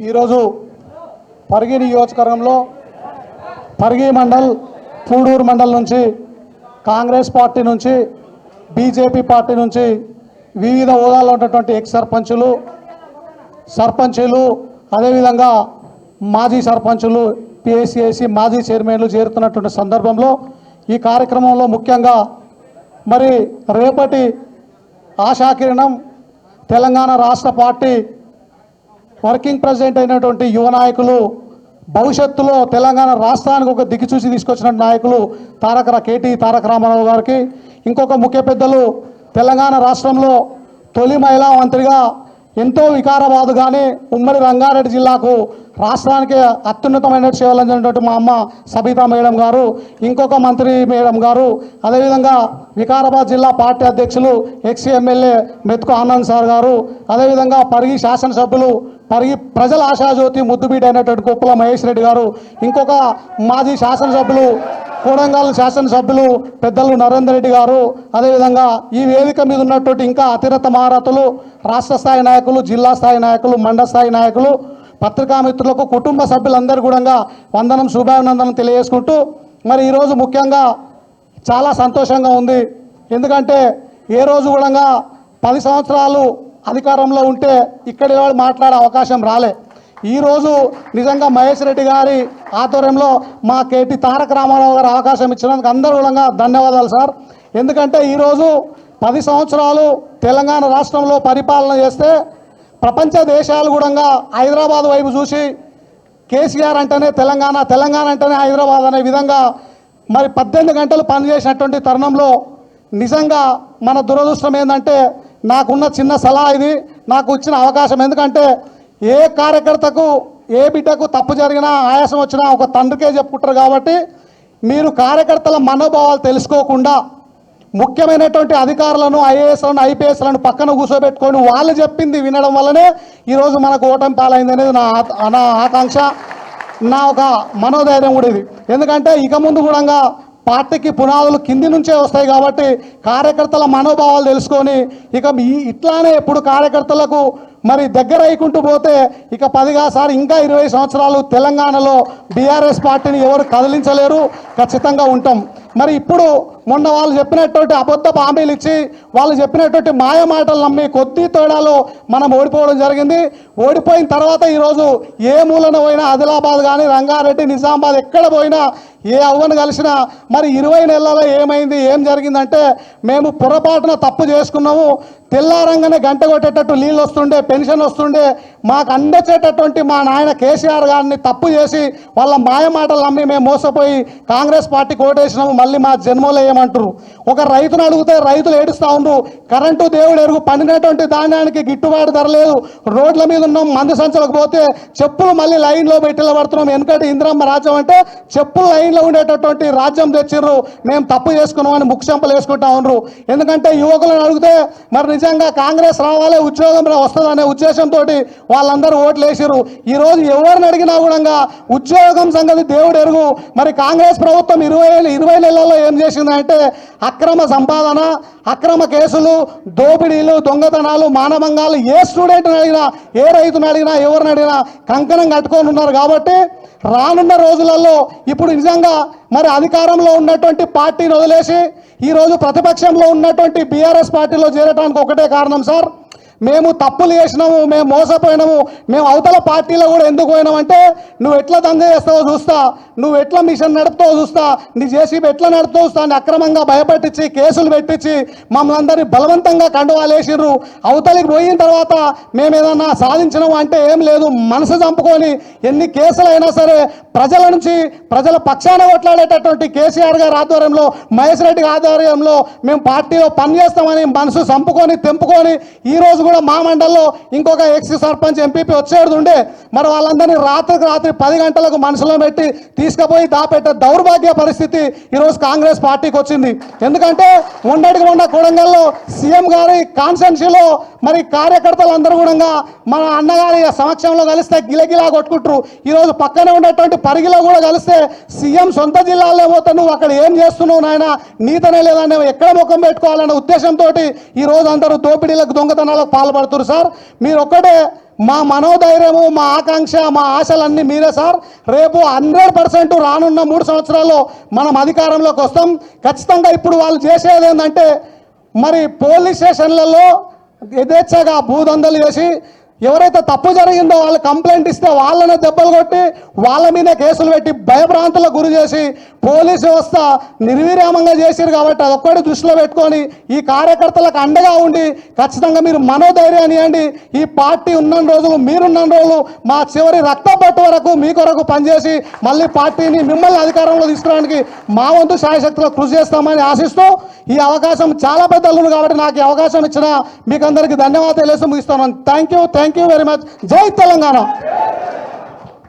ఈరోజు పరిగి నియోజకవర్గంలో పరిగి మండల్ పూడూరు మండల్ నుంచి కాంగ్రెస్ పార్టీ నుంచి బీజేపీ పార్టీ నుంచి వివిధ హోదాల్లో ఉన్నటువంటి ఎక్స్ సర్పంచులు అదేవిధంగా మాజీ సర్పంచులు పిఎస్సిఐసి మాజీ చైర్మన్లు చేరుతున్నటువంటి సందర్భంలో ఈ కార్యక్రమంలో ముఖ్యంగా మరి రేపటి ఆశాకిరణం తెలంగాణ రాష్ట్ర పార్టీ వర్కింగ్ ప్రెసిడెంట్ అయినటువంటి యువ నాయకులు భవిష్యత్తులో తెలంగాణ రాష్ట్రానికి ఒక దిక్సూచి తీసుకొచ్చిన నాయకులు కేటీ తారక రామారావు గారికి, ఇంకొక ముఖ్య పెద్దలు తెలంగాణ రాష్ట్రంలో తొలి మహిళా మంత్రిగా ఎంతో వికారాబాద్ కానీ ఉమ్మడి రంగారెడ్డి జిల్లాకు రాష్ట్రానికి అత్యున్నతమైన సేవలు అందినటువంటి మా అమ్మ సబితా మేడం గారు, ఇంకొక మంత్రి మేడం గారు, అదేవిధంగా వికారాబాద్ జిల్లా పార్టీ అధ్యక్షులు ఎక్స్ ఎమ్మెల్యే మెతుకు ఆనంద్ సార్ గారు, అదేవిధంగా పరిగి శాసనసభ్యులు పరిగి ప్రజల ఆశాజ్యోతి ముద్దుబీట అయినటువంటి కుప్పల మహేష్ రెడ్డి గారు, ఇంకొక మాజీ శాసనసభ్యులు కోడంగల్ శాసనసభ్యులు పెద్దలు నరేందర్ రెడ్డి గారు, అదేవిధంగా ఈ వేదిక మీద ఉన్నటువంటి ఇంకా అతిరత మహారథులు రాష్ట్ర స్థాయి నాయకులు, జిల్లా స్థాయి నాయకులు, మండల స్థాయి నాయకులు, పత్రికా మిత్రులకు, కుటుంబ సభ్యులందరూ కూడా వందనం శుభాభినందనం తెలియజేసుకుంటూ మరి ఈరోజు ముఖ్యంగా చాలా సంతోషంగా ఉంది. ఎందుకంటే ఏ రోజు కూడా 10 సంవత్సరాలు అధికారంలో ఉంటే ఇక్కడ మాట్లాడే అవకాశం రాలే. ఈరోజు నిజంగా మహేష్ రెడ్డి గారి ఆధ్వర్యంలో మా కేటీ తారక రామారావు గారు అవకాశం ఇచ్చినందుకు అందరూ కూడా ధన్యవాదాలు సార్. ఎందుకంటే ఈరోజు 10 సంవత్సరాలు తెలంగాణ రాష్ట్రంలో పరిపాలన చేస్తే ప్రపంచ దేశాలు కూడా హైదరాబాద్ వైపు చూసి కేసీఆర్ అంటేనే తెలంగాణ, తెలంగాణ అంటేనే హైదరాబాద్ అనే విధంగా మరి 18 గంటలు పనిచేసినటువంటి తరుణంలో నిజంగా మన దురదృష్టం ఏంటంటే నాకున్న చిన్న సలహా ఇది, నాకు ఇచ్చిన అవకాశం. ఎందుకంటే ఏ కార్యకర్తకు ఏ బిడ్డకు తప్పు జరిగినా ఆయాసం వచ్చినా ఒక తండ్రికే చెప్పుకుంటారు. కాబట్టి మీరు కార్యకర్తల మనోభావాలు తెలుసుకోకుండా ముఖ్యమైనటువంటి అధికారులను ఐఏఎస్లను ఐపీఎస్లను పక్కన కూర్చోబెట్టుకొని వాళ్ళు చెప్పింది వినడం వల్లనే ఈరోజు మనకు ఓటమి పాలైంది అనేది నా ఆకాంక్ష, నా ఒక మనోధైర్యం కూడా ఇది. ఎందుకంటే ఇక ముందు కూడా పార్టీకి పునాదులు కింది నుంచే వస్తాయి. కాబట్టి కార్యకర్తల మనోభావాలు తెలుసుకొని ఇక ఇట్లానే ఎప్పుడు కార్యకర్తలకు మరి దగ్గర అయికుంటూ పోతే ఇక 10 సారి ఇంకా 20 సంవత్సరాలు తెలంగాణలో బీఆర్ఎస్ పార్టీని ఎవరు కదిలించలేరు, ఖచ్చితంగా ఉంటాం. మరి ఇప్పుడు మొన్న వాళ్ళు చెప్పినటువంటి అబద్ధపు హామీలు ఇచ్చి వాళ్ళు చెప్పినటువంటి మాయ మాటలు నమ్మి కొద్ది తేడాలో మనం ఓడిపోవడం జరిగింది. ఓడిపోయిన తర్వాత ఈరోజు ఏ మూలన పోయినా ఆదిలాబాద్ కానీ రంగారెడ్డి నిజామాబాద్ ఎక్కడ పోయినా ఏ అవ్వను కలిసినా మరి 20 నెలల్లో ఏమైంది, ఏం జరిగిందంటే మేము పొరపాటున తప్పు చేసుకున్నాము. తెల్లారంగానే గంట కొట్టేటట్టు నీళ్ళు వస్తుండే, పెన్షన్ వస్తుండే, మాకు అందేసేటటువంటి మా నాయన కేసీఆర్ గారిని తప్పు చేసి వాళ్ళ మాయ మాటలు నమ్మి మేము మోసపోయి కాంగ్రెస్ పార్టీకి ఓటేసినాము. మళ్ళీ మా జన్మలో ఏమంటారు? ఒక రైతును అడిగితే రైతులు ఏడుస్తూ ఉండ్రు. కరెంటు దేవుడు ఎరుగు, పండినటువంటి ధాన్యానికి గిట్టుబాటు ధర లేదు. రోడ్ల మీద ఉన్నాం, మందు సంచులకు పోతే చెప్పులు మళ్ళీ లైన్లో పెట్టిలో పడుతున్నాం. ఎందుకంటే ఇందిరమ్మ రాజ్యం అంటే చెప్పులు లైన్లో ఉండేటటువంటి రాజ్యం తెచ్చిర్రు. మేము తప్పు చేసుకున్నామని ముఖ్యంపలు వేసుకుంటా ఉన్నారు. ఎందుకంటే యువకులను అడిగితే మరి నిజంగా కాంగ్రెస్ రావాలి, ఉద్యోగం వస్తుందనే ఉద్దేశంతో వాళ్ళందరూ ఓట్లు వేసారు. ఈరోజు ఎవరిని అడిగినా కూడా ఉద్యోగం సంగతి దేవుడు ఎరుగు. మరి కాంగ్రెస్ ప్రభుత్వం 20 నెలల్లో ఏం చేసిందంటే అక్రమ సంపాదన, అక్రమ కేసులు, దోపిడీలు, దొంగతనాలు, మానభంగాలు ఏ స్టూడెంట్ని అడిగినా, ఏ రైతుని అడిగినా, ఎవరిని అడిగినా కంకణం కట్టుకొని ఉన్నారు. కాబట్టి రానున్న రోజులలో ఇప్పుడు నిజంగా మరి అధికారంలో ఉన్నటువంటి పార్టీని వదిలేసి ఈరోజు ప్రతిపక్షంలో ఉన్నటువంటి బీఆర్ఎస్ పార్టీలో చేరడానికి ఒకటే కారణం సార్, మేము తప్పులు చేసినాము, మేము మోసపోయినాము, మేము అవతల పార్టీలో కూడా ఎందుకు పోయినామంటే నువ్వు ఎట్లా దంద చేస్తావో చూస్తా, నువ్వు ఎట్లా మిషన్ నడుపుతావో చూస్తా, నీ జేసీబీ ఎట్లా నడుపుతావు చూస్తా అని అక్రమంగా భయపెట్టించి కేసులు పెట్టించి మమ్మల్ని అందరినీ బలవంతంగా కండువాలు వేసిర్రు. అవతలికి పోయిన తర్వాత మేము ఏదన్నా సాధించినాము అంటే ఏం లేదు. మనసు చంపుకొని ఎన్ని కేసులైనా సరే ప్రజల నుంచి ప్రజల పక్షాన కొట్లాడేటటువంటి కేసీఆర్ గారి ఆధ్వర్యంలో, మహేష్ రెడ్డి ఆధ్వర్యంలో మేము పార్టీలో పనిచేస్తామని మనసు చంపుకొని తెంపుకొని ఈరోజు కూడా మా మండల్లో ఇంకొక ఎక్స్ సర్పంచ్ ఎంపీపీ వచ్చేది ఉండే. మరి వాళ్ళందరినీ రాత్రికి రాత్రి 10 గంటలకు మనసులో పెట్టి తీసుకుపోయి దాపెట్టే దౌర్భాగ్య పరిస్థితి ఈరోజు కాంగ్రెస్ పార్టీకి వచ్చింది. ఎందుకంటే మొన్నటికి మొన్న కొడంగల్లో సీఎం గారి కాన్స్టిట్యున్సీలో మరి కార్యకర్తలందరూ కూడా మన అన్నగారి సమక్షంలో కలిస్తే గిలగిలా కొట్టుకుంటారు. ఈరోజు పక్కనే ఉండేటువంటి పరిగిలో కూడా కలిస్తే సీఎం సొంత జిల్లాలో పోతే నువ్వు అక్కడ ఏం చేస్తున్నావు నాయన, నీతనే లేదని ఎక్కడ ముఖం పెట్టుకోవాలనే ఉద్దేశంతో ఈరోజు అందరూ దోపిడీలకు, దొంగతనాలకు పాల్పడుతున్నారు. సార్ మీరు ఒక్కటే మా మనోధైర్యము, మా ఆకాంక్ష, మా ఆశలన్నీ మీరే సార్. రేపు 100% రానున్న 3 సంవత్సరాల్లో మనం అధికారంలోకి వస్తాం. ఖచ్చితంగా ఇప్పుడు వాళ్ళు చేసేది ఏంటంటే మరి పోలీస్ స్టేషన్లలో యథేచ్ఛగా భూదందలు చేసి ఎవరైతే తప్పు జరిగిందో వాళ్ళు కంప్లైంట్ ఇస్తే వాళ్ళనే దెబ్బలు కొట్టి వాళ్ళ మీద కేసులు పెట్టి భయభ్రాంతులకు గురి చేసి పోలీసు వ్యవస్థ నిర్వీర్యామంగా చేశారు. కాబట్టి అదొక్కటి దృష్టిలో పెట్టుకొని ఈ కార్యకర్తలకు అండగా ఉండి ఖచ్చితంగా మీరు మనోధైర్యాన్ని ఇవ్వండి. ఈ పార్టీ ఉన్న రోజులు, మీరున్న రోజులు మా చివరి రక్త పట్టు వరకు మీ కొరకు పనిచేసి మళ్ళీ పార్టీని మిమ్మల్ని అధికారంలో తీసుకురావడానికి మా వంతు శాయశక్తిలో కృషి చేస్తామని ఆశిస్తూ ఈ అవకాశం చాలా పెద్ద అల్లుడు కాబట్టి నాకు ఈ అవకాశం ఇచ్చిన మీకు అందరికీ ధన్యవాదాలు తెలియజేస్తూ ముగిస్తున్నాను. Thank you very much. జై తెలంగాణ.